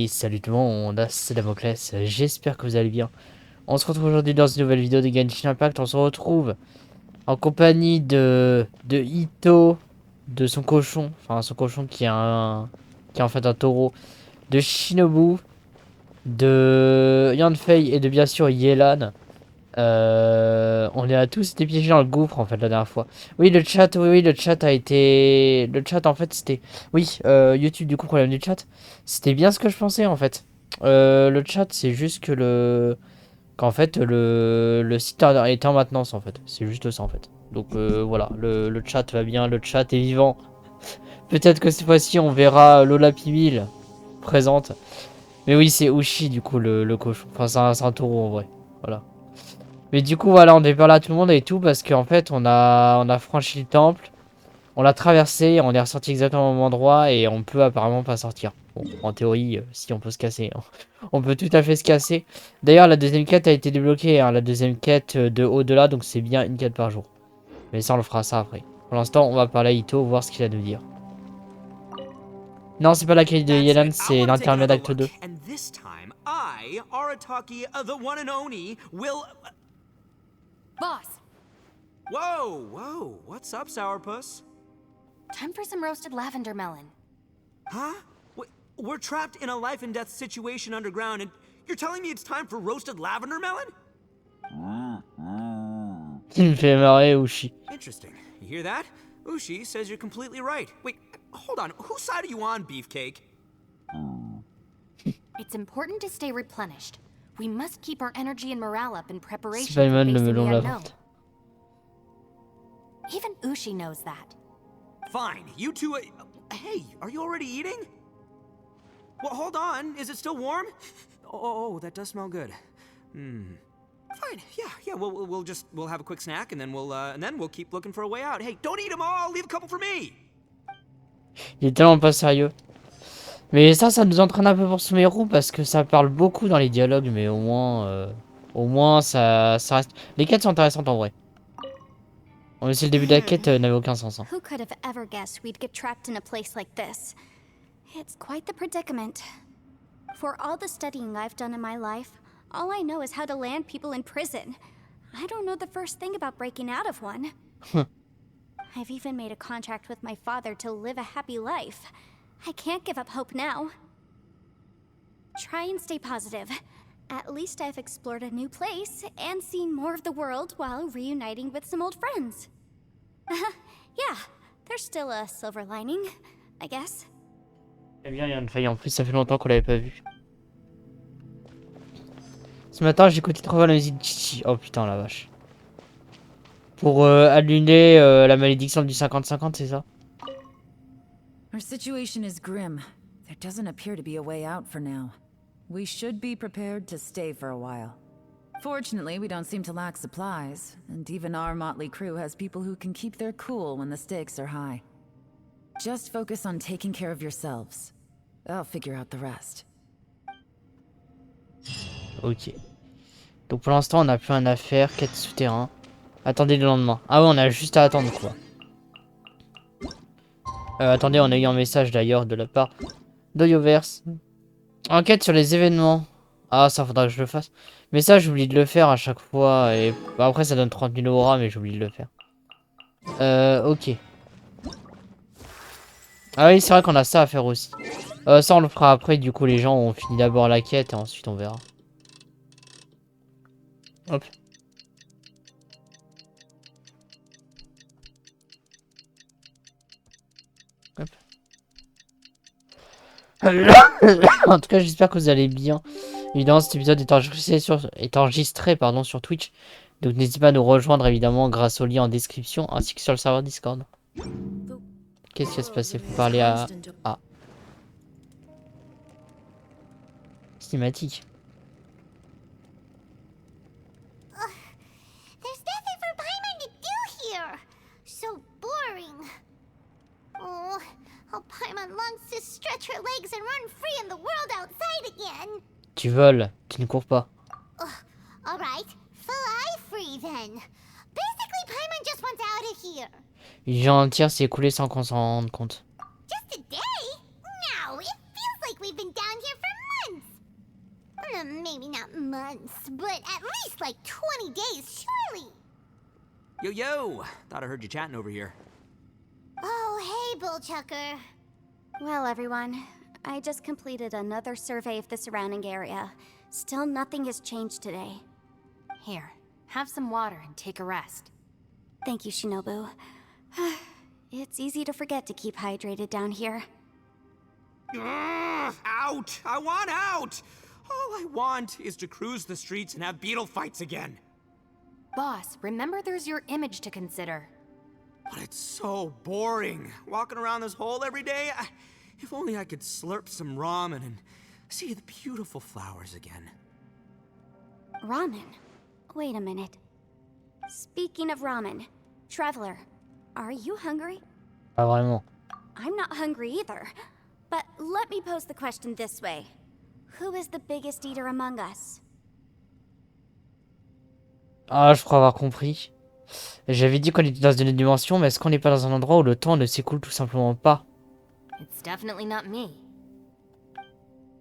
Et salut tout le monde, c'est Damoclès, j'espère que vous allez bien. On se retrouve aujourd'hui dans une nouvelle vidéo de Genshin Impact. On se retrouve en compagnie de Ito, de son cochon, enfin son cochon qui est en fait un taureau, de Shinobu, de Yanfei et de bien sûr Yelan. On est à tous été piégés dans le gouffre en fait la dernière fois. Oui, oui, le chat a été... Le chat en fait c'était... Oui, YouTube du coup, problème du chat. C'était bien ce que je pensais en fait. Le chat c'est juste que qu'en fait le site était en maintenance en fait. C'est juste ça en fait. Donc voilà, le chat va bien, le chat est vivant. Peut-être que cette fois-ci on verra Lola Pimil présente. Mais oui, c'est Ushi du coup le cochon. Enfin c'est un taureau en vrai. Voilà. Mais du coup, voilà, on débarque là tout le monde et tout parce qu'en fait, on a franchi le temple, on l'a traversé, on est ressorti exactement au même endroit et on peut apparemment pas sortir. Bon, en théorie, si on peut se casser, hein. On peut tout à fait se casser. D'ailleurs, la deuxième quête a été débloquée, hein, la deuxième quête de au-delà, donc c'est bien une quête par jour. Mais ça, on le fera ça après. Pour l'instant, on va parler à Ito, voir ce qu'il a à nous dire. Non, c'est pas la quête de Yelan, c'est l'intermède acte 2. And this time, I, Arataki, the one and only, will... Boss, Whoa, what's up, Sourpuss? time for some roasted lavender melon. Huh? We're trapped in a life and death situation underground, and you're telling me it's time for roasted lavender melon? Il me fait marrer, Ushi. Interesting. You hear that? Ushi says you're completely right. Wait, hold on. Whose side are you on, Beefcake? It's important to stay replenished. We must keep our energy and morale up in preparation for Paimon, le facing the melon unknown. lavande. Even Ushi knows that. Fine, you two... hey, are you already eating? Well, hold on. Is it still warm? Oh, that does smell good. Fine, yeah, we'll have a quick snack and then we'll keep looking for a way out. Hey, don't eat them all. Leave a couple for me. Il est tellement pas sérieux. Mais ça nous entraîne un peu pour Sumeru parce que ça parle beaucoup dans les dialogues, mais au moins ça reste. Les quêtes sont intéressantes en vrai. On si le début de la quête n'avait aucun sens. Hein. Who could have ever guessed we'd get trapped in a place like this? It's quite the predicament. For all the studying I've done in my life, all I know is how to land people in prison. I don't know the first thing about breaking out of one. I've even made a contract with my father to live a happy life. I can't give up hope now. Try and stay positive. At least I've explored a new place and seen more of the world while reuniting with some old friends. Yeah, there's still a silver lining, I guess. Eh bien, il y a une faille en plus, ça fait longtemps qu'on l'avait pas vu. Ce matin, j'ai écouté 3 fois la musique de Chichi. Oh putain, la vache. Pour annuler la malédiction du 50-50, c'est ça? Our situation is grim. There doesn't appear to be a way out for now. We should be prepared to stay for a while. Fortunately, we don't seem to lack supplies, and even our motley crew has people who can keep their cool when the stakes are high. Just focus on taking care of yourselves. I'll figure out the rest. Ok. Donc pour l'instant, on n'a plus rien à faire. Quête souterrain. Attendez le lendemain. Ah ouais, on a juste à attendre quoi. Attendez, on a eu un message d'ailleurs de la part de Yoverse. Enquête sur les événements. Ah, ça faudra que je le fasse. Mais ça, j'oublie de le faire à chaque fois. Et bah, après, ça donne 30 000 aura, mais j'oublie de le faire. Ok. Ah oui, c'est vrai qu'on a ça à faire aussi. Ça, on le fera après. Du coup, les gens ont fini d'abord la quête et ensuite on verra. Hop. Hop. En tout cas, j'espère que vous allez bien. Évidemment, cet épisode est enregistré sur Twitch. Donc n'hésitez pas à nous rejoindre évidemment grâce au lien en description ainsi que sur le serveur Discord. Qu'est-ce qui va se passer? Faut parler à... Ah. Cinématique. There's nothing for Paimon to do here. So boring. Oh, Paimon longs to stretch her legs and run free in the world outside again. Tu voles, tu ne cours pas. All right, fly free then. Basically, Paimon just wants out of here. Une journée entière s'est écoulée sans qu'on s'en rende compte. Just a day? No, it feels like we've been down here for Maybe not months, but at least like 20 days, surely. Yo, yo! Thought I heard you chatting over here. Oh, hey, Bullchucker. Well, everyone, I just completed another survey of the surrounding area. Still nothing has changed today. Here, have some water and take a rest. Thank you, Shinobu. It's easy to forget to keep hydrated down here. Ugh, out! I want out! All I want is to cruise the streets and have beetle fights again. Boss, remember there's your image to consider. But it's so boring, walking around this hole every day. If only I could slurp some ramen and see the beautiful flowers again. Ramen? Wait a minute. Speaking of ramen, Traveler, are you hungry? Pas vraiment. I'm not hungry either. But let me pose the question this way. Who is the biggest eater among us? Ah, je crois avoir compris. J'avais dit qu'on était dans une dimension, mais est-ce qu'on n'est pas dans un endroit où le temps ne s'écoule tout simplement pas? It's definitely not me.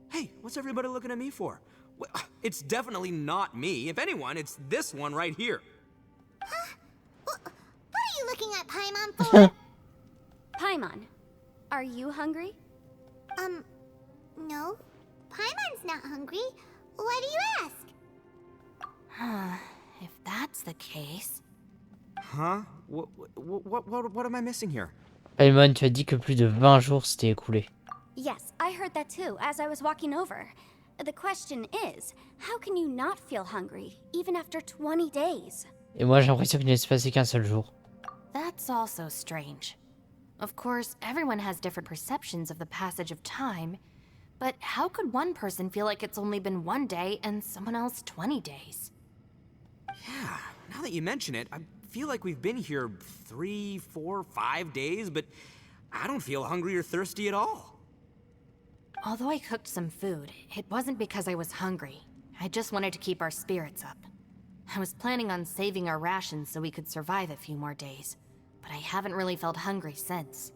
Hey, what's everybody looking at me for? Well, it's definitely not me. If anyone, it's this one right here. What are you looking at Paimon for? Paimon, are you hungry? No. Paimon's not hungry. Why do you ask? If that's the case... Huh? What am I missing here? Paimon, tu as dit que plus de 20 jours s'étaient écoulés. Yes, I heard that too as I was walking over. The question is, how can you not feel hungry, even after 20 days? Et moi j'ai l'impression qu'il ne s'est passé qu'un seul jour. That's also strange. Of course, everyone has different perceptions of the passage of time, but how could one person feel like it's only been 1 day and someone else 20 days? Yeah, now that you mention it, I feel like we've been here 3, 4, 5 days, but I don't feel hungry or thirsty at all. Although I cooked some food, it wasn't because I was hungry. I just wanted to keep our spirits up. I was planning on saving our rations so we could survive a few more days, but I haven't really felt hungry since.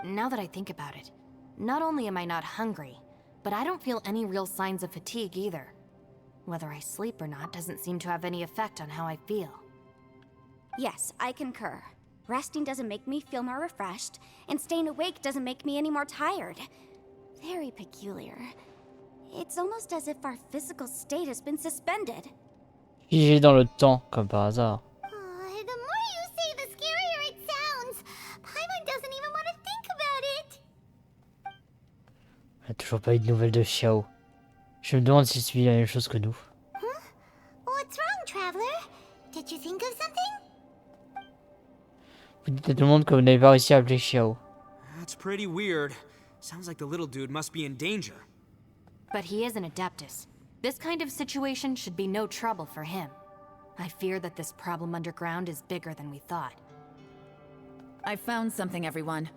Now that I think about it, not only am I not hungry, but I don't feel any real signs of fatigue either. Whether I sleep or not doesn't seem to have any effect on how I feel. Yes, I concur. Resting doesn't make me feel more refreshed, and staying awake doesn't make me any more tired. Very peculiar. It's almost as if our physical state has been suspended. Figé dans le temps, comme par hasard. The more you say, the scarier it sounds. Paimon doesn't even want to think about it. On n'a toujours pas eu de nouvelles de Xiao. Je me demande s'il subit la même chose que nous. What's wrong, Traveler? Did you think of something? Vous dites à tout le monde que vous n'avez pas réussi à appeler Xiao. That's pretty weird. Sounds like the little dude must be in danger. But he is an Adeptus. This kind of situation should be no trouble for him. I fear that this problem underground is bigger than we thought. I found something, everyone.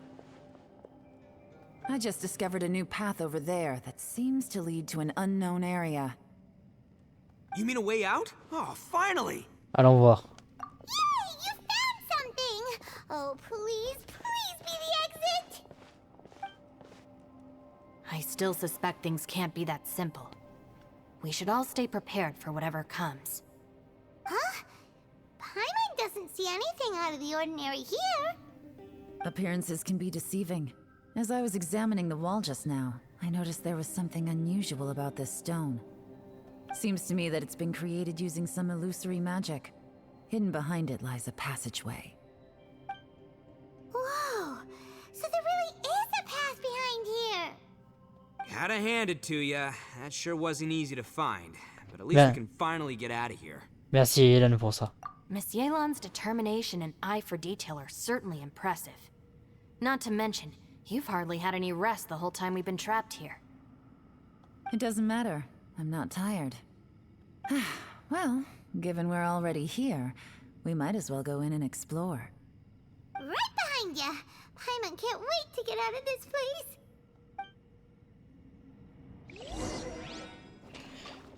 I just discovered a new path over there that seems to lead to an unknown area. You mean a way out? Oh, finally! Allons voir. Yay! You found something! Oh, please, please be the exit! I still suspect things can't be that simple. We should all stay prepared for whatever comes. Huh? Paimon doesn't see anything out of the ordinary here. Appearances can be deceiving. As I was examining the wall just now, I noticed there was something unusual about this stone. Seems to me that it's been created using some illusory magic. Hidden behind it lies a passageway. Whoa! So there really is a path behind here! Gotta hand it to ya. That sure wasn't easy to find. But at least Yeah. we can finally get out of here. Merci Hélène pour ça. Miss Yelan's determination and eye for detail are certainly impressive. Not to mention, you've hardly had any rest the whole time we've been trapped here. It doesn't matter. I'm not tired. Well, given we're already here, we might as well go in and explore. Right behind ya! Paimon can't wait to get out of this place!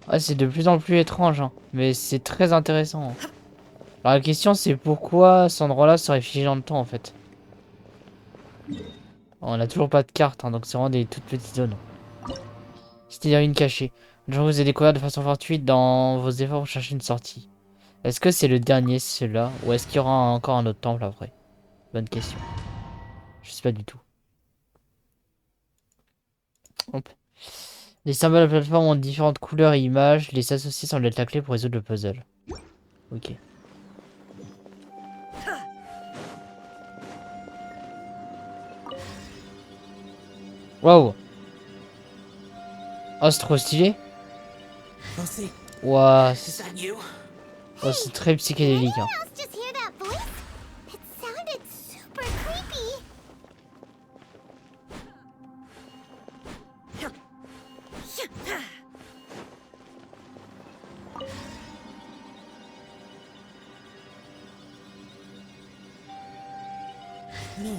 Ouais, c'est de plus en plus étrange, hein. Mais c'est très intéressant. Alors la question c'est pourquoi cet endroit-là serait figé dans le temps en fait. On n'a toujours pas de carte, hein, donc c'est vraiment des toutes petites zones. C'est-à-dire une cachée. Un jour, vous avez découvert de façon fortuite dans vos efforts pour chercher une sortie. Est-ce que c'est le dernier, celui-là, ou est-ce qu'il y aura encore un autre temple après? Bonne question. Je sais pas du tout. Hop. Les symboles de la plateforme ont différentes couleurs et images. Les associer semble être la clé pour résoudre le puzzle. Ok. Waouh! Oh, c'est trop stylé! Lucy, Waouh! is that you? Oh, c'est très psychédélique. Hein. Anyone else just hear that voice? It sounded super creepy. No.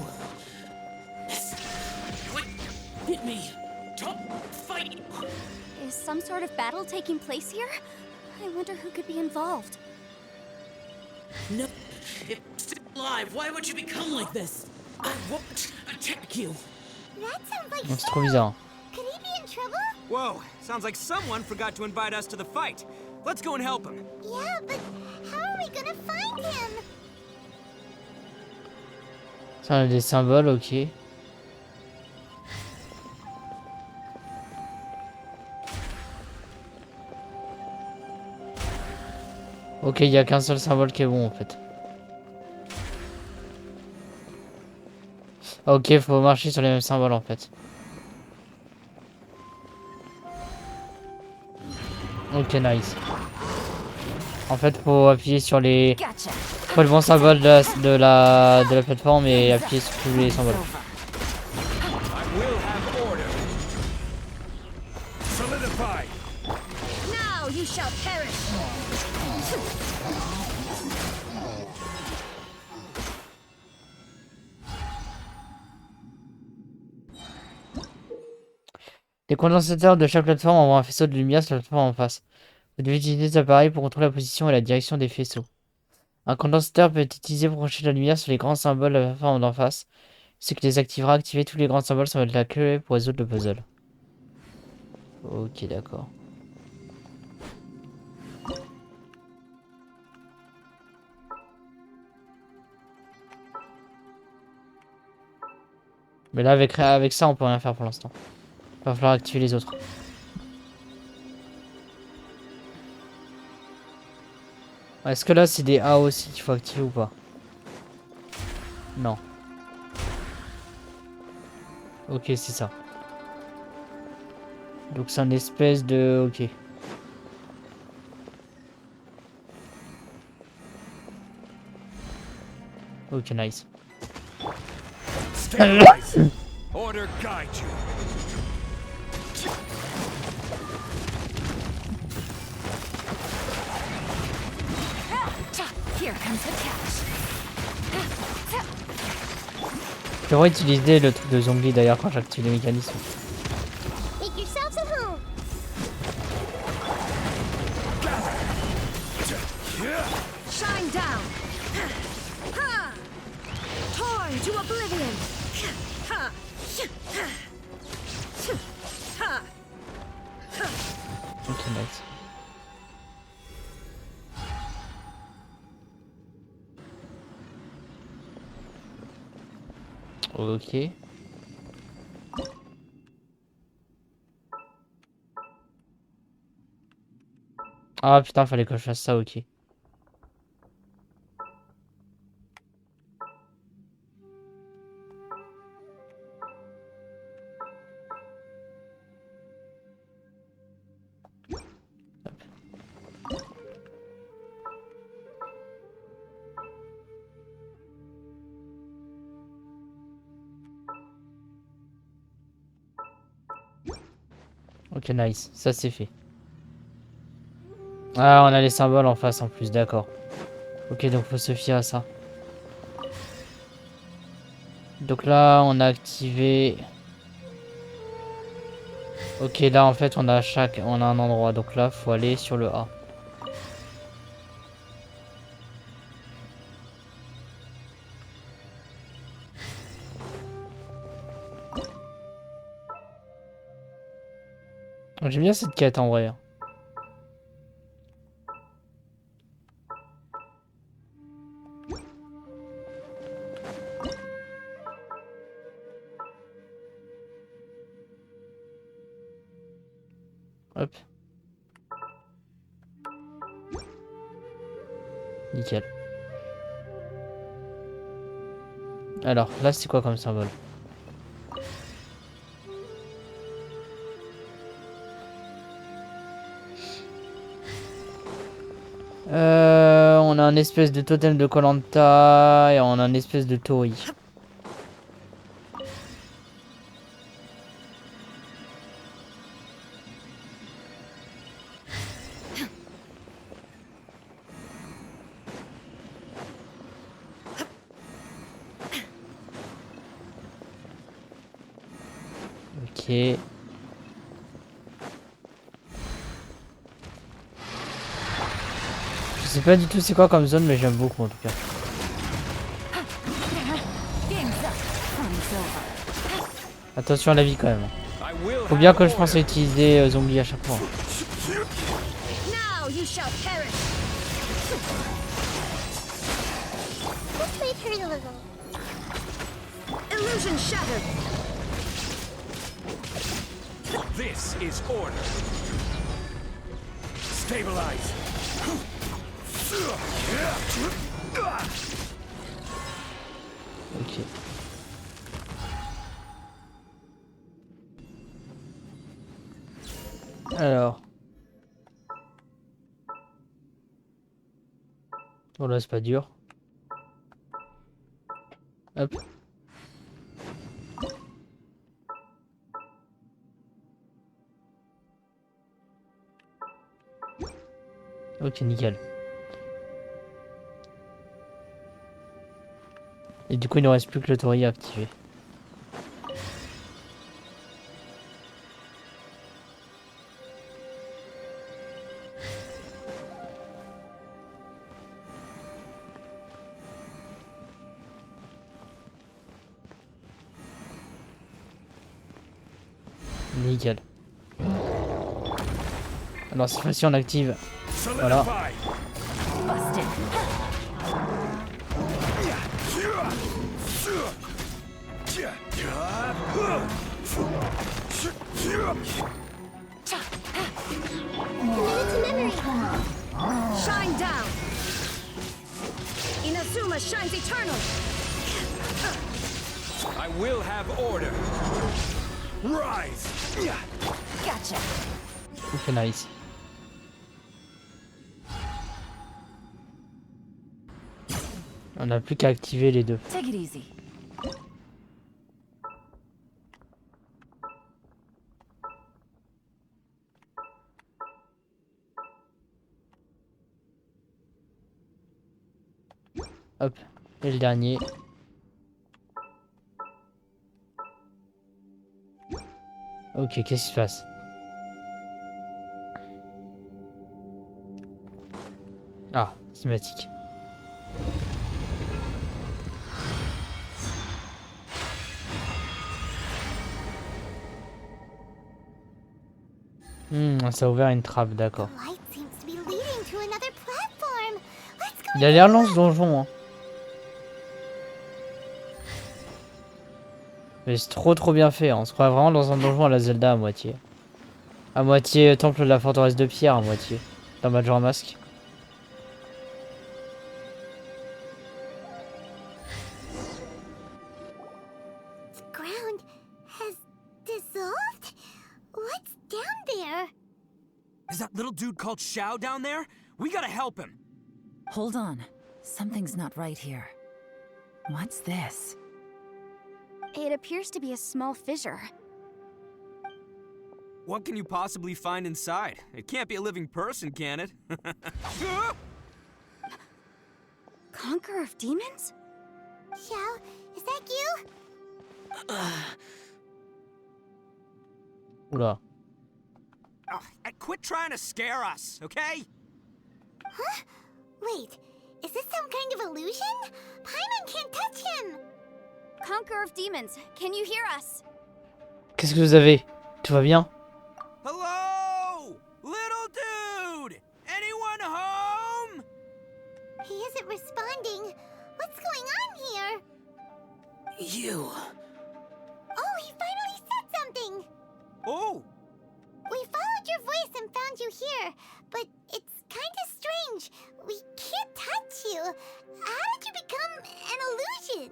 What? Hit me. Don't fight. Is some sort of battle taking place here? I wonder who could be involved. No. It's still alive. Why would you become like this? I won't attack you. That sounds like Non, c'est trop bizarre. Could he be in trouble? Whoa, sounds like someone forgot to invite us to the fight. Let's go and help him. Yeah, but how are we gonna find him? Ça, on a des symboles, ok. Ok, il n'y a qu'un seul symbole qui est bon en fait. Ok, faut marcher sur les mêmes symboles en fait. Ok, nice. En fait, faut appuyer sur les... Gotcha. Faut le bon symbole de la plateforme et appuyer sur tous les symboles. I will have order. Solidify. Now you shall perish. Les condensateurs de chaque plateforme envoient un faisceau de lumière sur la plateforme en face. Vous devez utiliser cet appareil pour contrôler la position et la direction des faisceaux. Un condensateur peut être utilisé pour projeter la lumière sur les grands symboles de la plateforme d'en face. Ce qui les activera, activer tous les grands symboles sans mettre la clé pour résoudre le puzzle. Ok, d'accord. Mais là, avec ça, on peut rien faire pour l'instant. Va falloir activer les autres. Est-ce que là, c'est des A aussi qu'il faut activer ou pas? Non. Ok, c'est ça. Donc c'est un espèce de... Ok. Ok, nice. Stabilize. Order guide you. Here comes the catch. Je devrais utiliser le truc de zombie d'ailleurs quand j'active les mécanismes. Make yourselves at home. Shine down. Ha! Torn to oblivion. Ha! Ha! Ok, nice. Ok. Ah putain, fallait que je fasse ça, ok. Ok, nice. Ça, c'est fait. Ah, on a les symboles en face en plus, d'accord. Ok, donc faut se fier à ça. Donc là, on a activé... Ok, là, en fait, on a un endroit. Donc là, faut aller sur le A. J'aime bien cette quête en vrai. Hop. Nickel. Alors, là, c'est quoi comme symbole? On a un espèce de totem de koh et on a un espèce de tori. Ok. Je sais pas du tout c'est quoi comme zone, mais j'aime beaucoup en tout cas. Attention à la vie quand même. Faut bien que je pense à utiliser zombie à chaque fois. Now you shall perish. This might hurt a little. Illusion shattered. This is order. Stabilize. Ok. Alors. Bon là c'est pas dur. Hop. Ok, nickel. Et du coup il ne reste plus que le tori à activer. Nickel. Alors cette fois-ci on active. Voilà. Busted. Committed to memory. Shine down. Inazuma shines eternal. I will have order. Rise. Gotcha. Ok, nice. On n'a plus qu'à activer les deux. Take it easy. Hop. Et le dernier. Ok, qu'est-ce qui se passe? Ah, cinématique. Ça a ouvert une trappe, d'accord. Light seems to be leading to another platform. Let's go. Il a l'air long ce donjon, hein. Mais c'est trop bien fait, hein. On se croit vraiment dans un donjon à la Zelda à moitié. À moitié temple de la forteresse de pierre, à moitié. Dans Majora Mask. The ground has dissolved. What's down there? Is that little dude called Xiao down there? We gotta help him. Hold on. Something's not right here. What's this? It appears to be a small fissure. What can you possibly find inside? It can't be a living person, can it? Conqueror of demons? Xiao, is that you? Oula. Quit trying to scare us, okay? Huh? Wait, is this some kind of illusion? Paimon can't touch him! Conqueror of demons, can you hear us? Qu'est-ce que vous avez? Tout va bien? Hello? your voice and found you here, but it's kind of strange. We can't touch you. How did you become an illusion?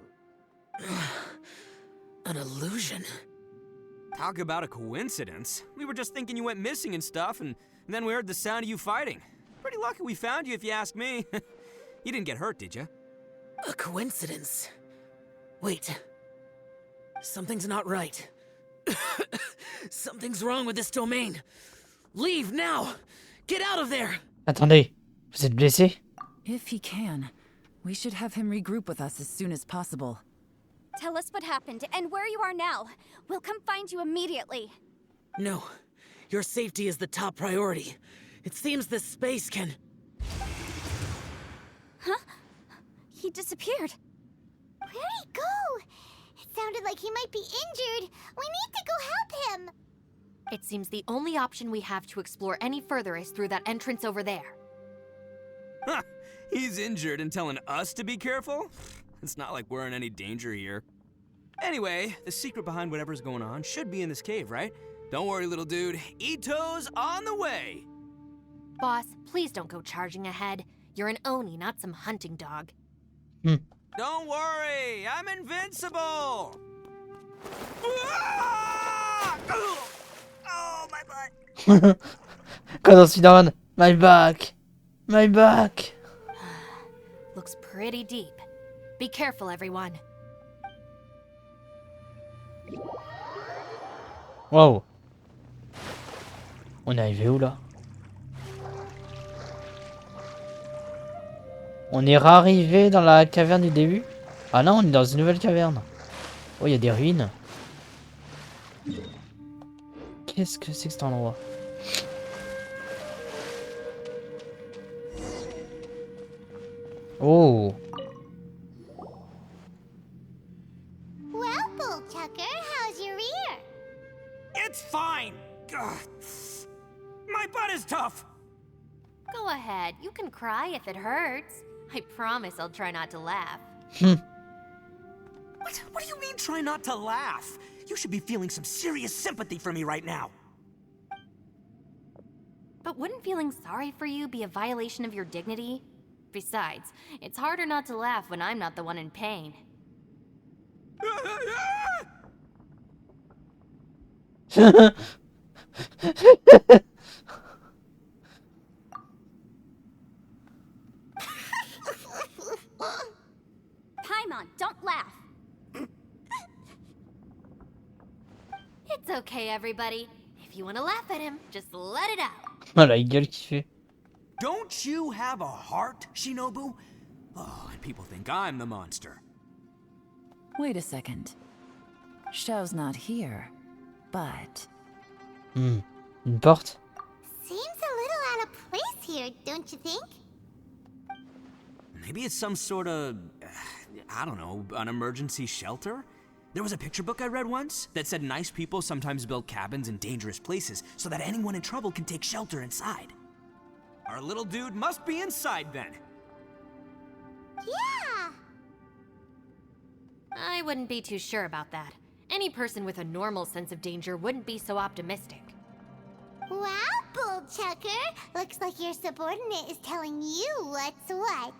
An illusion? Talk about a coincidence. We were just thinking you went missing and stuff, and then we heard the sound of you fighting. Pretty lucky we found you, if you ask me. You didn't get hurt, did you? A coincidence? Wait. Something's not right. Something's wrong with this domain. Leave now! Get out of there! Attendez, vous êtes blessé? If he can, we should have him regroup with us as soon as possible. Tell us what happened and where you are now. We'll come find you immediately. No. Your safety is the top priority. It seems this space can... Huh? He disappeared. Where'd he go? It sounded like he might be injured. We need to go help him. It seems the only option we have to explore any further is through that entrance over there. Huh. He's injured and telling us to be careful? It's not like we're in any danger here. Anyway, the secret behind whatever's going on should be in this cave, right? Don't worry, little dude. Ito's on the way! Boss, please don't go charging ahead. You're an Oni, not some hunting dog. Don't worry, I'm invincible! Ah! Oh, my butt! Quand on se donne, my back! My back! Looks pretty deep. Be careful, everyone. Wow. On est arrivé où là? On est arrivé dans la caverne du début? Ah non, on est dans une nouvelle caverne. Oh, il y a des ruines. Qu'est-ce que c'est que cet endroit? Oh. Well, Bullchucker, how's your ear? It's fine! Ugh. My butt is tough! Go ahead, you can cry if it hurts. I promise I'll try not to laugh. What do you mean, try not to laugh? You should be feeling some serious sympathy for me right now. But wouldn't feeling sorry for you be a violation of your dignity? Besides, it's harder not to laugh when I'm not the one in pain. Paimon, don't laugh. It's okay, everybody. If you want to laugh at him, just let it out. Oh, la gueule qu'il fait. Don't you have a heart, Shinobu? Oh, and people think I'm the monster. Wait a second. Xiao's not here, but... Une porte? Seems a little out of place here, don't you think? Maybe it's some sort of, I don't know, an emergency shelter? There was a picture book I read once that said nice people sometimes build cabins in dangerous places so that anyone in trouble can take shelter inside. Our little dude must be inside then. Yeah! I wouldn't be too sure about that. Any person with a normal sense of danger wouldn't be so optimistic. Wow, Bullchucker! Looks like your subordinate is telling you what's what.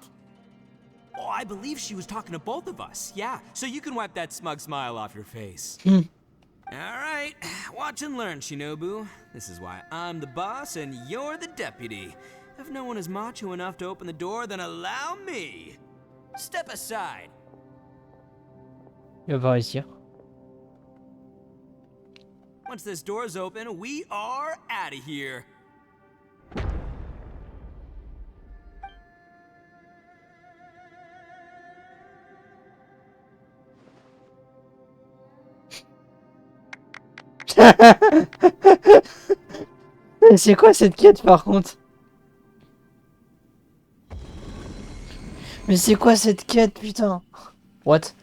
Oh, I believe she was talking to both of us. Yeah, so you can wipe that smug smile off your face. All right, watch and learn, Shinobu. This is why I'm the boss and you're the deputy. If no one is macho enough to open the door, then allow me. Step aside. Il va pas réussir. Once this door's open, we are out of here. C'est quoi cette quête par contre? Mais c'est quoi cette quête, putain? What?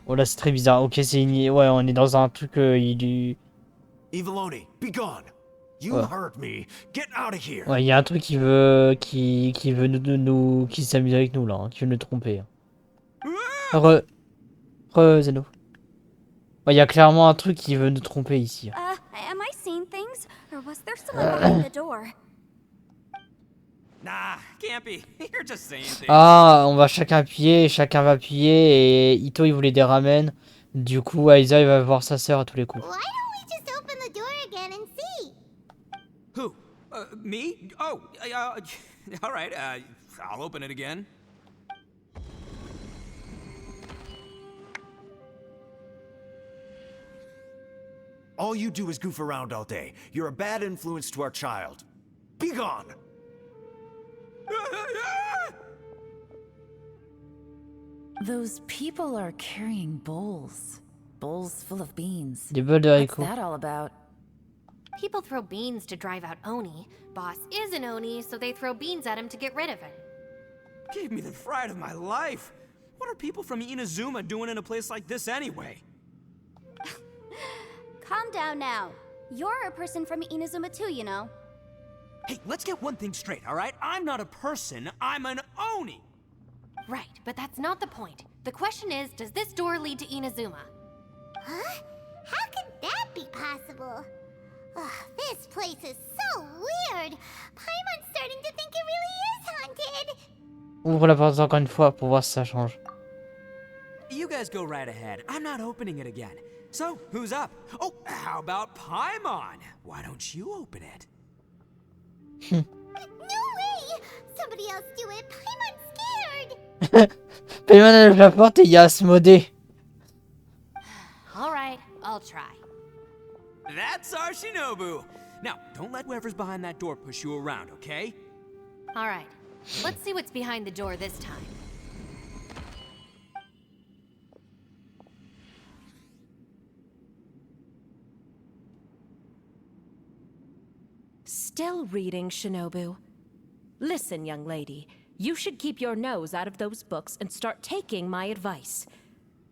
Oh là, c'est très bizarre. Ok, c'est une... Ouais, on est dans un truc... il... Eviloni, be gone. You Ouais. hurt me. Get out of here. Ouais, il y a un truc qui veut... Qui veut nous... Qui s'amuse avec nous, là. Hein, qui veut nous tromper. Zeno. Ouais, il y a clairement un truc qui veut nous tromper ici. Am I seen things, or was there someone behind the door? Nah, can't be. You're just saying things. Ah, on va chacun appuyer, chacun va appuyer, et Ito il voulait des ramen. Du coup, Aether il va voir sa sœur à tous les coups. Why don't we just open the door again and see? Who? Me? Oh, all right. I'll open it again. All you do is goof around all day. You're a bad influence to our child. Be gone! Those people are carrying bowls. Bowls full of beans. Des bols de What's haricots. that all about? People throw beans to drive out Oni. Boss is an Oni, so they throw beans at him to get rid of him. Gave me the fright of my life. What are people from Inazuma doing in a place like this anyway? Calm down now. You're a person from Inazuma too, you know. Hey, let's get one thing straight, all right? I'm not a person, I'm an Oni! Right, but that's not the point. The question is, does this door lead to Inazuma? Huh? How could that be possible? Ugh, this place is so weird. Paimon's starting to think it really is haunted. Ouvre la porte encore une fois pour voir si ça change. You guys go right ahead. I'm not opening it again. So, who's up? Oh, how about Paimon? Why don't you open it? No way! Somebody else do it. Paimon's scared. Paimon ouvre la porte et il y a Asmodée. Alright, I'll try. That's our Shinobu. Now, don't let whoever's behind that door push you around, okay? Alright, let's see what's behind the door this time. Still reading, Shinobu. Listen, young lady, you should keep your nose out of those books and start taking my advice.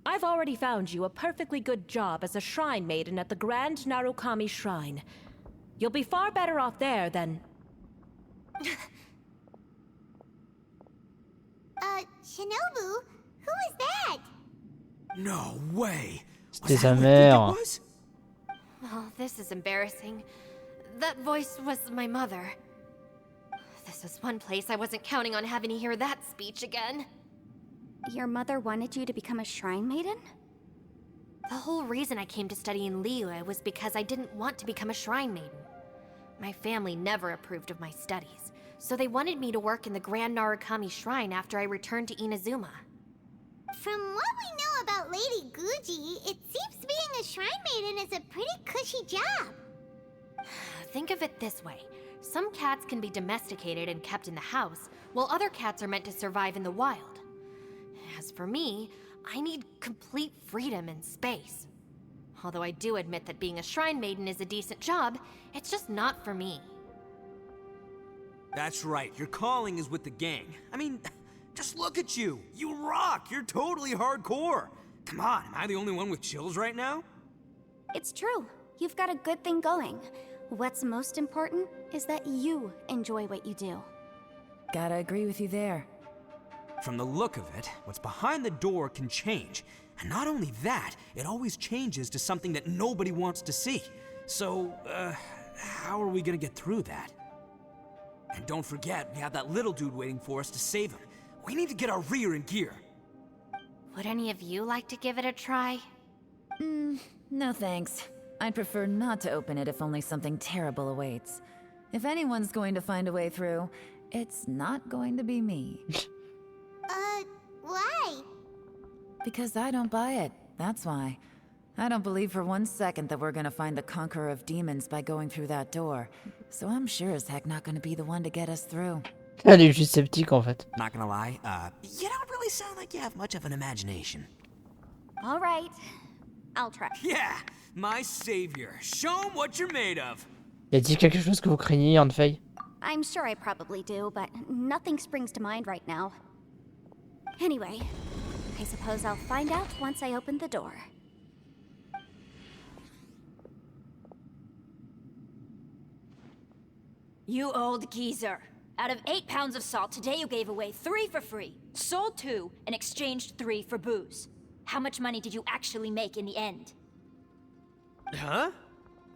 I've already found you a perfectly good job as a shrine maiden at the Grand Narukami Shrine. You'll be far better off there than... Shinobu? Who is that? No way! C'était sa mère. Oh, this is embarrassing. That voice was my mother. This is one place I wasn't counting on having to hear that speech again. Your mother wanted you to become a shrine maiden? The whole reason I came to study in Liyue was because I didn't want to become a shrine maiden. My family never approved of my studies, so they wanted me to work in the Grand Narukami Shrine after I returned to Inazuma. From what we know about Lady Guji, it seems being a shrine maiden is a pretty cushy job. Think of it this way. Some cats can be domesticated and kept in the house, while other cats are meant to survive in the wild. As for me, I need complete freedom and space. Although I do admit that being a shrine maiden is a decent job, it's just not for me. That's right, your calling is with the gang. I mean, just look at you. You rock, you're totally hardcore. Come on, am I the only one with chills right now? It's true. You've got a good thing going. What's most important is that you enjoy what you do. Gotta agree with you there. From the look of it, what's behind the door can change. And not only that, it always changes to something that nobody wants to see. So, how are we gonna get through that? And don't forget, we have that little dude waiting for us to save him. We need to get our rear in gear. Would any of you like to give it a try? No thanks. I'd prefer not to open it if only something terrible awaits. If anyone's going to find a way through, it's not going to be me. Why? Because I don't buy it, that's why. I don't believe for one second that we're gonna find the conqueror of demons by going through that door. So I'm sure as heck not gonna be the one to get us through. Elle est juste sceptique en fait. Not gonna lie, you don't really sound like you have much of an imagination. All right. I'll try. Yeah, my savior. Show him what you're made of. Y a-t-il quelque chose que vous craignez, Yanfei? I'm sure I probably do, but nothing springs to mind right now. Anyway, I suppose I'll find out once I open the door. You old geezer. Out of 8 pounds of salt, today you gave away 3 for free, sold 2, and exchanged 3 for booze. How much money did you actually make in the end? Huh?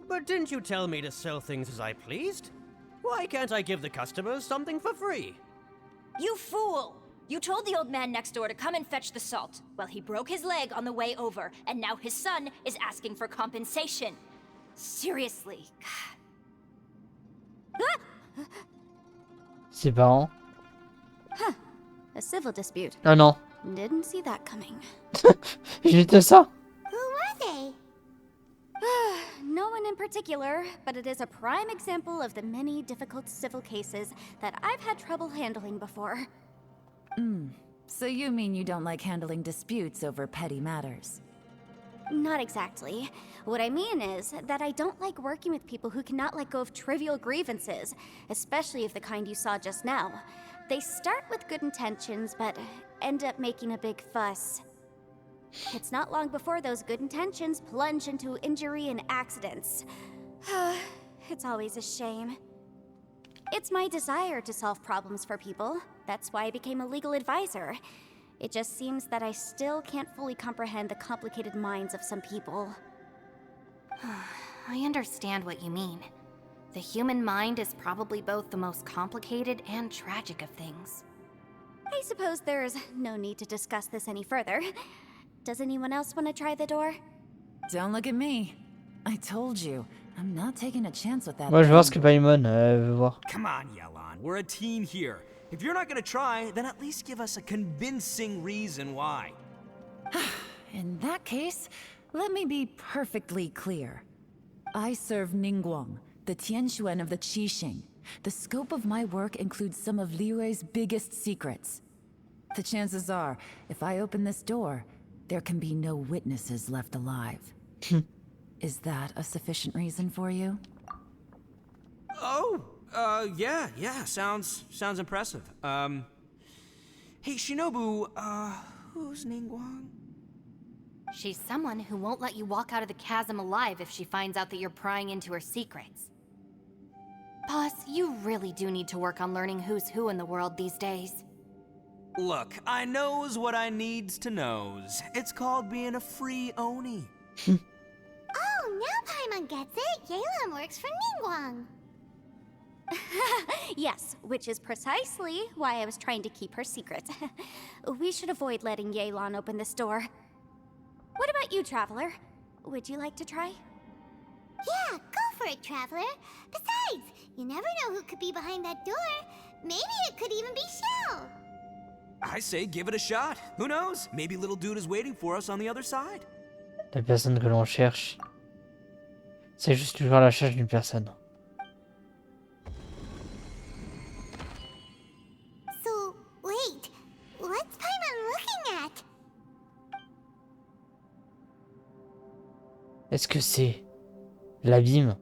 But didn't you tell me to sell things as I pleased? Why can't I give the customers something for free? You fool! You told the old man next door to come and fetch the salt. Well, he broke his leg on the way over, and now his son is asking for compensation. Seriously. Ses parents. Huh. A civil dispute. Ah non. Didn't see that coming. Juste ça. Who were they? No one in particular, but it is a prime example of the many difficult civil cases that I've had trouble handling before. So you mean you don't like handling disputes over petty matters? Not exactly. What I mean is that I don't like working with people who cannot let go of trivial grievances, especially of the kind you saw just now. They start with good intentions, but end up making a big fuss. It's not long before those good intentions plunge into injury and accidents. It's always a shame. It's my desire to solve problems for people. That's why I became a legal advisor. It just seems that I still can't fully comprehend the complicated minds of some people. I understand what you mean. The human mind is probably both the most complicated and tragic of things. I suppose there's no need to discuss this any further. Does anyone else want to try the door? Don't look at me. I told you, I'm not taking a chance with that. Moi je vais voir ce que Paimon veut voir. Come on, Yelan. We're a team here. If you're not gonna try, then at least give us a convincing reason why. In that case, let me be perfectly clear. I serve Ningguang, the Tianxuan of the Qixing. The scope of my work includes some of Liyue's biggest secrets. The chances are, if I open this door, there can be no witnesses left alive. Is that a sufficient reason for you? Oh, yeah, sounds impressive. Hey, Shinobu, who's Ningguang? She's someone who won't let you walk out of the chasm alive if she finds out that you're prying into her secrets. Boss, you really do need to work on learning who's who in the world these days. Look, I knows what I needs to knows. It's called being a free Oni. Oh, now Paimon gets it. Yelan works for Ningguang. Yes, which is precisely why I was trying to keep her secret. We should avoid letting Yelan open this door. What about you, Traveler? Would you like to try? Yeah, go for it, Traveler. Besides, you never know who could be behind that door. Maybe it could even be Shell. I say give it a shot. Who knows? Maybe little dude is waiting for us on the other side. La personne que l'on cherche. C'est juste toujours à la recherche d'une personne. So, wait. What's Paimon looking at? Est-ce que c'est l'abîme?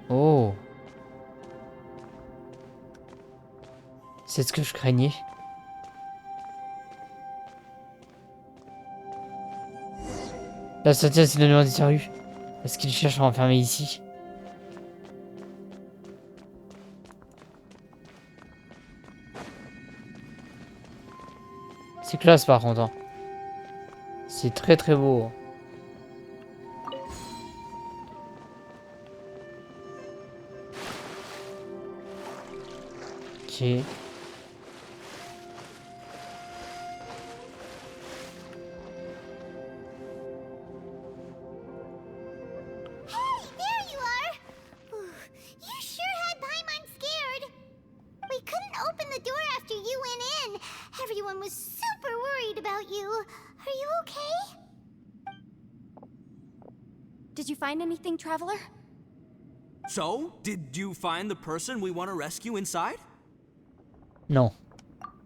Oh. C'est ce que je craignais. La sortie finalement disparue. Est-ce qu'il cherche à m'enfermer ici? C'est classe par contre. Hein. C'est très très beau. Ok. Did you find anything, Traveler? So, did you find the person we want to rescue inside? Non.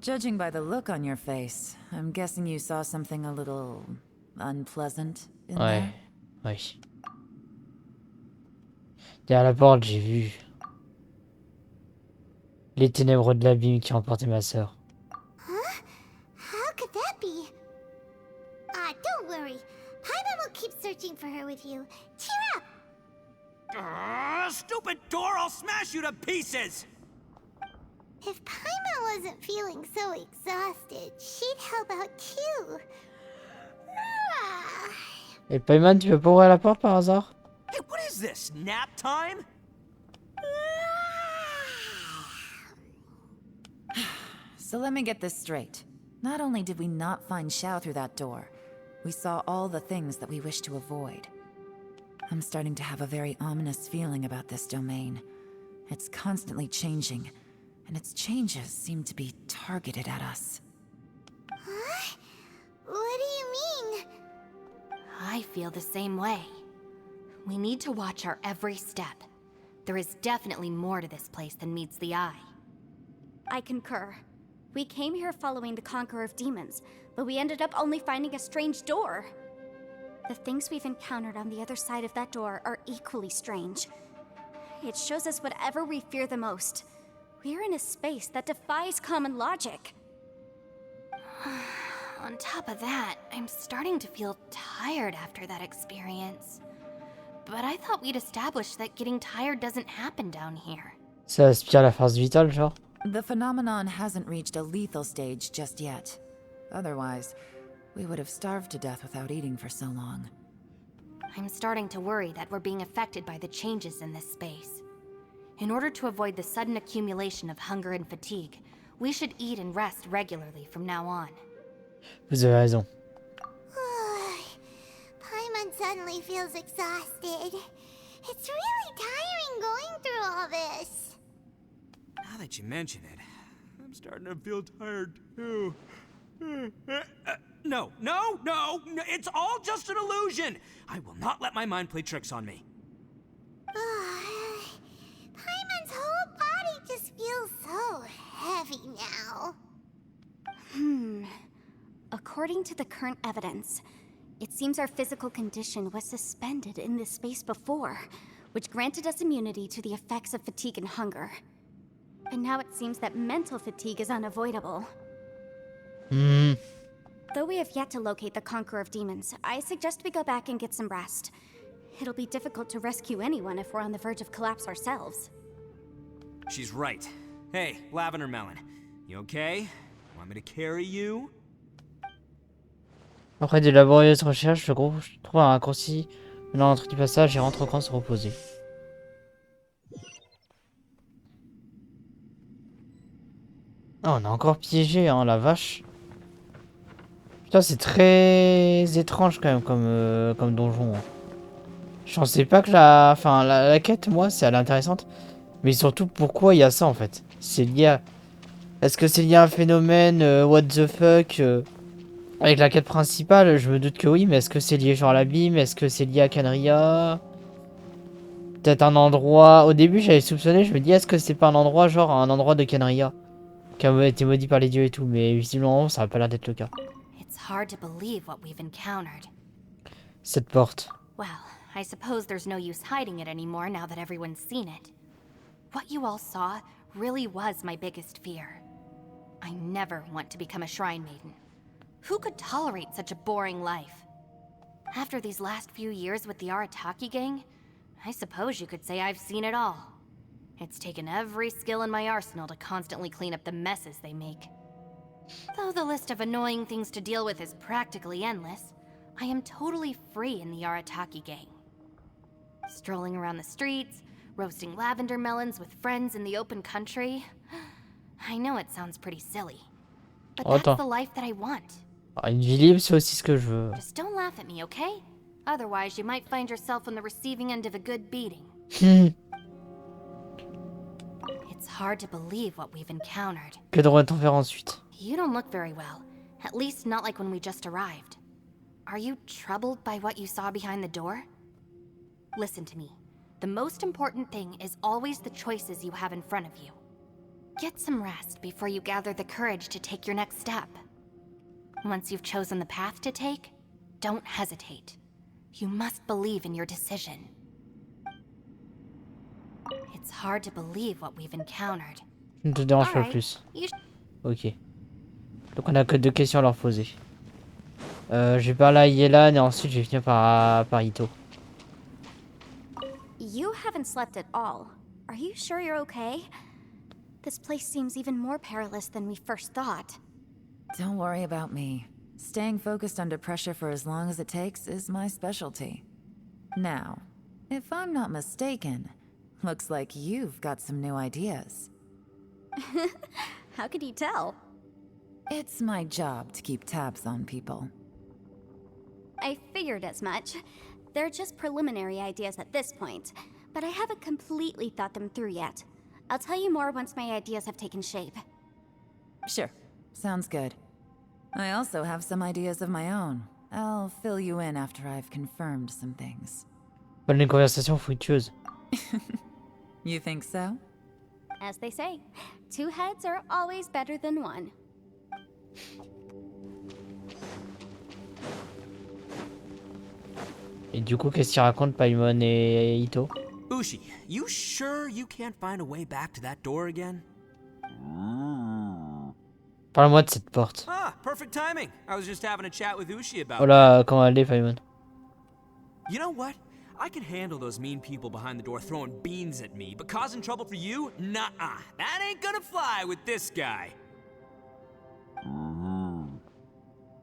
Judging by the look on your face, I'm guessing you saw something a little unpleasant in Ouais. there. Oui. Derrière la porte, j'ai vu les ténèbres de l'abîme qui ont emporté ma sœur. Huh? How could that be? Ah, don't worry. Paimon will keep searching for her with you. Cheer up! Stupid door! I'll smash you to pieces! If Paimon wasn't feeling so exhausted, she'd help out too. Ah, Et Paimon, tu peux pas ouvrir la porte par hasard? Hey, what is this? Nap time? So let me get this straight. Not only did we not find Xiao through that door, we saw all the things that we wish to avoid. I'm starting to have a very ominous feeling about this domain. It's constantly changing, and its changes seem to be targeted at us. Huh? What do you mean? I feel the same way. We need to watch our every step. There is definitely more to this place than meets the eye. I concur. We came here following the Conqueror of Demons, but we ended up only finding a strange door. The things we've encountered on the other side of that door are equally strange. It shows us whatever we fear the most. We're in a space that defies common logic. On top of that, I'm starting to feel tired after that experience. But I thought we'd established that getting tired doesn't happen down here. Ça aspire la force vitale, genre. The phenomenon hasn't reached a lethal stage just yet. Otherwise, we would have starved to death without eating for so long. I'm starting to worry that we're being affected by the changes in this space. In order to avoid the sudden accumulation of hunger and fatigue, we should eat and rest regularly from now on. Vous avez raison. Paimon suddenly feels exhausted. It's really tiring going through all this. Now that you mention it, I'm starting to feel tired too. No, it's all just an illusion. I will not let my mind play tricks on me. Paimon's whole body just feels so heavy now. According to the current evidence, it seems our physical condition was suspended in this space before, which granted us immunity to the effects of fatigue and hunger. But now it seems that mental fatigue is unavoidable. Though we have yet to locate the Conqueror of Demons, I suggest we go back and get some rest. It'll be difficult to rescue anyone if we're on the verge of collapse ourselves. She's right. Hey, Lavender Melon, you okay? Want me to carry you? Après de laborieuses recherches, je trouve un raccourci menant à l'entrée du passage et rentre au camp se reposer. Ah, on a encore piégé, hein, la vache. Putain, c'est très étrange quand même comme donjon. Hein. Je pensais pas que la quête, moi, elle est intéressante. Mais surtout, pourquoi il y a ça en fait? C'est lié à... Est-ce que c'est lié à un phénomène what the fuck avec la quête principale? Je me doute que oui, mais est-ce que c'est lié genre à l'abîme? Est-ce que c'est lié à Canria? Peut-être un endroit... Au début, j'avais soupçonné, je me dis, est-ce que c'est pas un endroit genre un endroit de Canria qui a été maudit par les dieux et tout, mais visiblement, ça a pas l'air d'être le cas. It's hard to believe what we've encountered. Cette porte. Well, I suppose there's no use hiding it anymore now that everyone's seen it. What you all saw really was my biggest fear. I never want to become a shrine maiden. Who could tolerate such a boring life? After these last few years with the Arataki gang, I suppose you could say I've seen it all. It's taken every skill in my arsenal to constantly clean up the messes they make. Though the list of annoying things to deal with is practically endless, I am totally free in the Arataki gang. Strolling around the streets, roasting lavender melons with friends in the open country. I know it sounds pretty silly, but that's the life that I want. Une vie libre, c'est aussi ce que je veux. Just don't laugh at me, okay? Otherwise, you might find yourself on the receiving end of a good beating. It's hard to believe what we've encountered. Que devrait-on faire ensuite? You don't look very well. At least not like when we just arrived. Are you troubled by what you saw behind the door? Listen to me. The most important thing is always the choices you have in front of you. Get some rest before you gather the courage to take your next step. Once you've chosen the path to take, don't hesitate. You must believe in your decision. It's hard to believe what we've encountered. Ne te dérange pas plus. Ok. Donc on a que 2 questions à leur poser. Je vais parler à Yelan et ensuite je vais finir par Ito. You haven't slept at all. Are you sure you're okay? This place seems even more perilous than we first thought. Don't worry about me. Staying focused under pressure for as long as it takes is my specialty. Now, if I'm not mistaken, looks like you've got some new ideas. How could you tell? It's my job to keep tabs on people. I figured as much. They're just preliminary ideas at this point, but I haven't completely thought them through yet. I'll tell you more once my ideas have taken shape. Sure, sounds good. I also have some ideas of my own. I'll fill you in after I've confirmed some things. Bonne conversation fructueuse. You think so? As they say, 2 heads are always better than 1. Et du coup, qu'est-ce qu'ils racontent Paimon et Ito? Ushi, you sure you can't find a way back to that door again? Parle-moi de cette porte. Ah, perfect timing. I was just having a chat with Ushi about Oh là, comment elle est, Paimon? You know what? I can handle those mean people behind the door throwing beans at me, but causing trouble for you? Nuh-uh. That ain't gonna fly with this guy.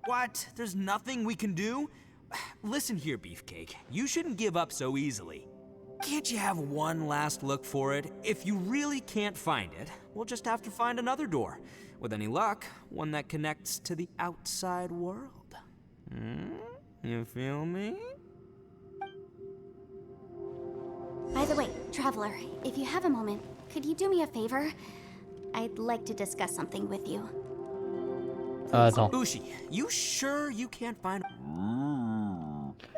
What? There's nothing we can do? Listen here, Beefcake. You shouldn't give up so easily. Can't you have one last look for it? If you really can't find it, we'll just have to find another door. With any luck, one that connects to the outside world. You feel me? By the way, Traveler, if you have a moment, could you do me a favor? I'd like to discuss something with you. Attends. Ushi, you sure you can't find...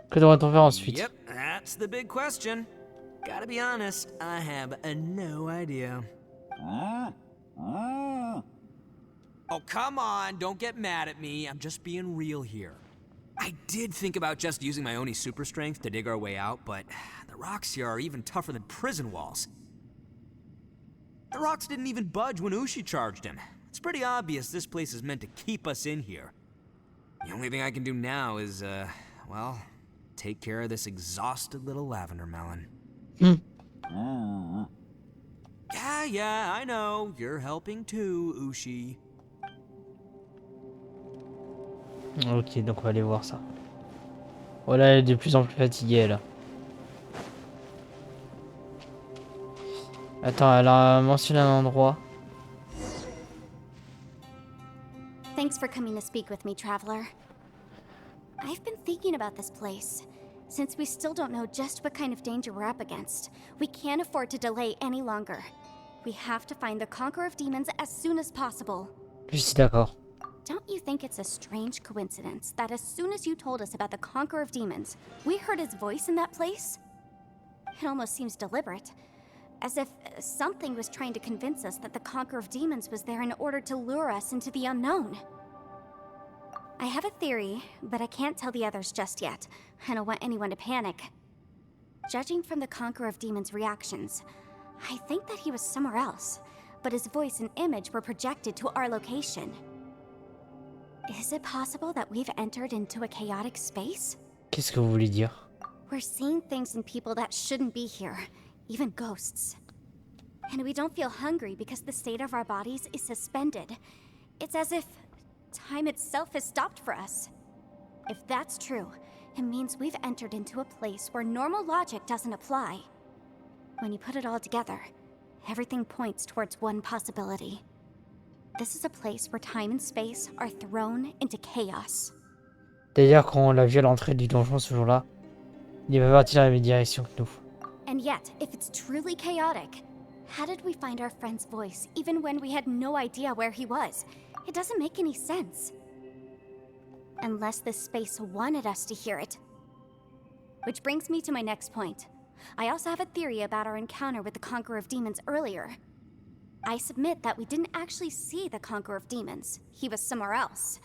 Que devrait-on faire ensuite? Yep, that's the big question. Gotta be honest, I have no idea. Oh, come on, don't get mad at me. I'm just being real here. I did think about just using my Oni super strength to dig our way out, but the rocks here are even tougher than prison walls. The rocks didn't even budge when Ushi charged him. It's pretty obvious this place is meant to keep us in here. The only thing I can do now is, well, take care of this exhausted little lavender melon. Yeah, I know. You're helping too, Ushi. Ok, donc on va aller voir ça. Voilà, elle est de plus en plus fatiguée, là. Attends, elle a mentionné un endroit. Thanks for coming to speak with me, Traveler. I've been thinking about this place. Since we still don't know just what kind of danger we're up against, we can't afford to delay any longer. We have to find the Conqueror of Demons as soon as possible. Je suis d'accord. Don't you think it's a strange coincidence that as soon as you told us about the Conqueror of Demons, we heard his voice in that place? It almost seems deliberate. As if something was trying to convince us that the Conqueror of Demons was there in order to lure us into the unknown. I have a theory, but I can't tell the others just yet. I don't want anyone to panic. Judging from the Conqueror of Demons' reactions, I think that he was somewhere else, but his voice and image were projected to our location. Is it possible that we've entered into a chaotic space? Qu'est-ce que vous voulez dire? We're seeing things in people that shouldn't be here, even ghosts. And we don't feel hungry because the state of our bodies is suspended. It's as if time itself has stopped for us. If that's true, it means we've entered into a place where normal logic doesn't apply. When you put it all together, everything points towards one possibility. This is a place where time and space are thrown into chaos. D'ailleurs, quand on l'a vu à l'entrée du donjon ce jour-là, il est pas parti dans la même direction que nous. And yet, if it's truly chaotic, how did we find our friend's voice even when we had no idea where he was? It doesn't make any sense. Unless this space wanted us to hear it. Which brings me to my next point. I also have a theory about our encounter with the Conqueror of Demons earlier. I submit that we didn't actually see the Conqueror of Demons. He was somewhere else.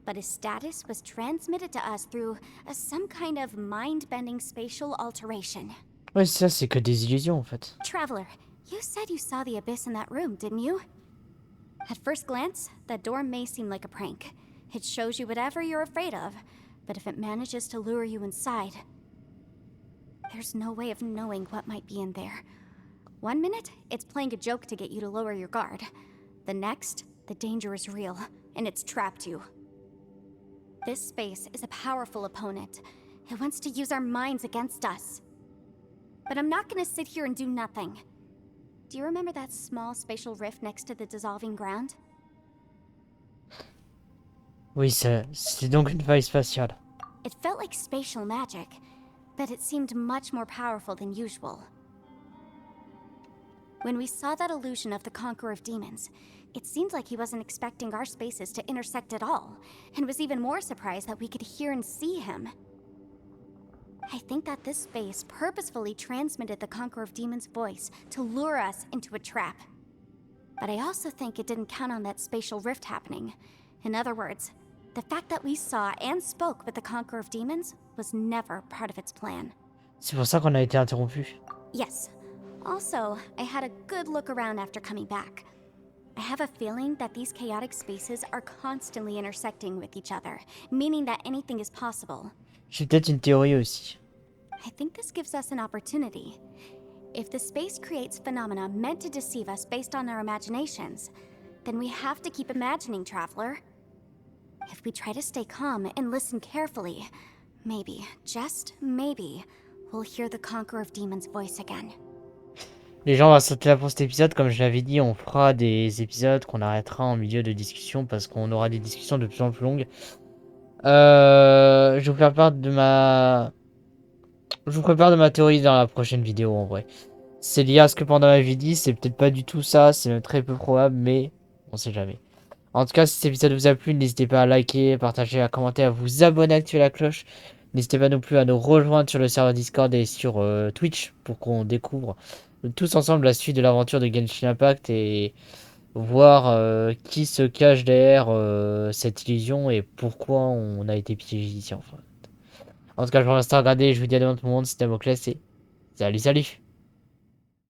But his status was transmitted to us through some kind of mind-bending spatial alteration. Ouais, ça, c'est que des illusions, en fait. Traveler, you said you saw the abyss in that room, didn't you? At first glance, that door may seem like a prank. It shows you whatever you're afraid of, but if it manages to lure you inside, there's no way of knowing what might be in there. One minute, it's playing a joke to get you to lower your guard. The next, the danger is real, and it's trapped you. This space is a powerful opponent. It wants to use our minds against us. But I'm not gonna sit here and do nothing. Do you remember that small spatial rift next to the dissolving ground? Oui, c'est donc une faille spatiale. It felt like spatial magic, but it seemed much more powerful than usual. When we saw that illusion of the Conqueror of Demons, it seemed like he wasn't expecting our spaces to intersect at all, and was even more surprised that we could hear and see him. I think that this space purposefully transmitted the Conqueror of Demons' voice to lure us into a trap. But I also think it didn't count on that spatial rift happening. In other words, the fact that we saw and spoke with the Conqueror of Demons was never part of its plan. C'est pour ça qu'on a été interrompu. Yes. Also, I had a good look around after coming back. I have a feeling that these chaotic spaces are constantly intersecting with each other, meaning that anything is possible. J'ai peut-être une théorie aussi. I think this gives us an opportunity. If the space creates phenomena meant to deceive us based on our imaginations, then we have to keep imagining, Traveler. If we try to stay calm and listen carefully, maybe, just maybe, we'll hear the Conqueror of Demons' voice again. Les gens, on va sauter là pour cet épisode. Comme je l'avais dit, on fera des épisodes qu'on arrêtera en milieu de discussion parce qu'on aura des discussions de plus en plus longues. Je vous prépare de ma théorie dans la prochaine vidéo en vrai. C'est lié à ce que pendant ma vie dit, c'est peut-être pas du tout ça, c'est même très peu probable, mais on sait jamais. En tout cas, si cet épisode vous a plu, n'hésitez pas à liker, partager, à commenter, à vous abonner, à activer la cloche. N'hésitez pas non plus à nous rejoindre sur le serveur Discord et sur Twitch pour qu'on découvre tous ensemble la suite de l'aventure de Genshin Impact et voir qui se cache derrière cette illusion et pourquoi on a été piégé ici enfin. En tout cas, je vous remercie de regarder et je vous dis à demain tout le monde, c'était Damoclès et salut.